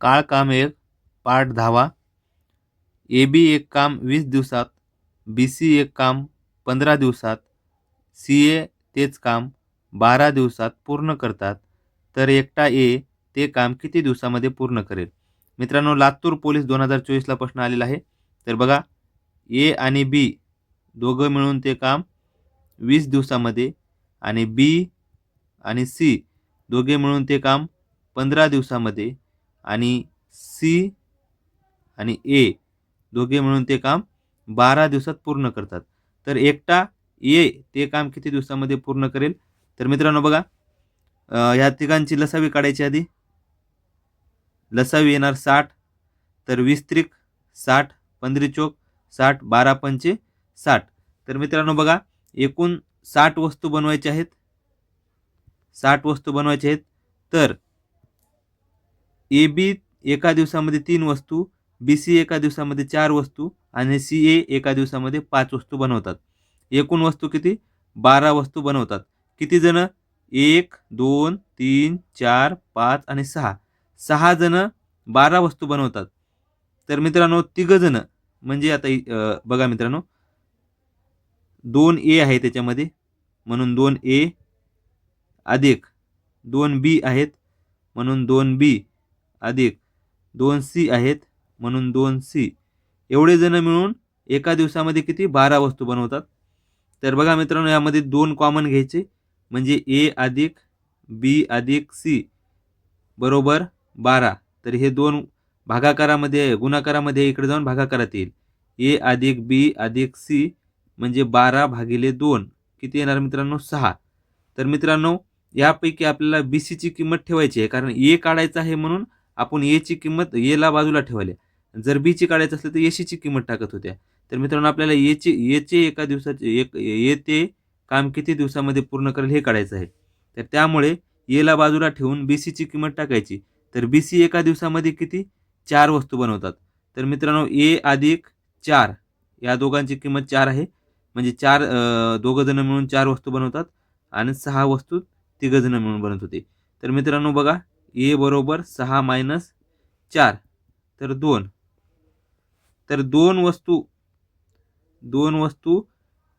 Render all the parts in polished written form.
काळ काम 1 पाठ 10वा. ए बी एक काम 20 दिवसात, बी सी एक काम 15 दिवसात, सी ए तेच काम 12 दिवसात पूर्ण करतात, तर एकटा ए ते काम किती दिवसामध्ये पूर्ण करेल? मित्रांनो, लातूर पोलीस 2024ला प्रश्न आलेला आहे. तर बघा, ए आणि बी दोघं मिळून ते काम 20 दिवसामध्ये आणि बी आणि सी दोघे मिळून ते काम 15 दिवसामध्ये आणि सी आणि ए दोघे मिळून ते काम 12 दिवसात पूर्ण करतात. तर एकटा ए ते काम किती दिवसामध्ये पूर्ण करेल? तर मित्रांनो बघा, ह्या तिघांची लसावी काढायची आधी. लसावी येणार 60, तर 20 त्रिक 60, 15 चोक 60, 12 पंचे 60. तर मित्रांनो बघा, एकूण 60 वस्तू बनवायच्या आहेत. 60 वस्तू बनवायच्या आहेत. तर ए बी एका दिवसामध्ये 3 वस्तू, बी सी एका दिवसामध्ये 4 वस्तू आणि सी ए एका दिवसामध्ये 5 वस्तू बनवतात. एकूण वस्तू किती? 12 वस्तू बनवतात. किती जण? 1, 2, 3, 4, 5 आणि 6. 6 जण 12 वस्तू बनवतात. तर मित्रांनो, तिघ जण म्हणजे आता बघा मित्रांनो, 2 ए आहे त्याच्यामध्ये, म्हणून 2 ए अधिक 2 बी आहेत म्हणून 2 बी अधिक 2 सी आहेत म्हणून 2 सी. एवढे जण मिळून एका दिवसामध्ये किती? 12 वस्तू बनवतात. तर बघा मित्रांनो, यामध्ये 2 कॉमन घ्यायचे, म्हणजे ए अधिक बी अधिक सी बरोबर 12. तर हे 2 भागाकारामध्ये गुणाकारामध्ये इकडे जाऊन भागाकारात येईल. ए अधिक बी अधिक सी म्हणजे 12/2 किती येणार मित्रांनो? 6. तर मित्रांनो, यापैकी आपल्याला बी सीची किंमत ठेवायची आहे, कारण ए काढायचा आहे म्हणून आपण एची किंमत एला बाजूला ठेवली. जर बीची काढायचं असलं तर एशीची किंमत टाकत होत्या. तर मित्रांनो, आपल्याला एचे एका दिवसाचे ए ते काम किती दिवसामध्ये पूर्ण करेल हे काढायचं आहे. तर त्यामुळे एला बाजूला ठेवून बी सीची किंमत टाकायची. तर बी सी एका दिवसामध्ये किती? 4 वस्तू बनवतात. तर मित्रांनो, ए अधिक 4 या दोघांची किंमत 4 आहे. म्हणजे 4 दोघं जण मिळून 4 वस्तू बनवतात आणि 6 वस्तू तिघ जण मिळून बनवत होते. तर मित्रांनो बघा, ए बरोबर 6 - 4 तर 2. तर 2 वस्तू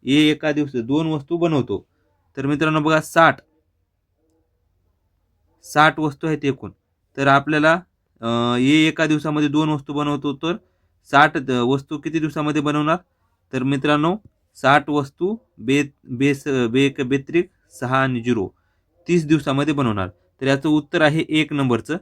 ए एका दिवसात 2 वस्तू बनवतो. तर मित्रांनो बघा, 60 वस्तू आहेत एकूण. तर आपल्याला ए एका दिवसामध्ये 2 वस्तू बनवतो, तर 60 वस्तू किती दिवसामध्ये बनवणार? तर मित्रांनो, 60 वस्तू बे बेस बेक बेत्रिक 6 आणि 0 30 दिवसामध्ये बनवणार. तर याचं उत्तर आहे 1 नंबरचं.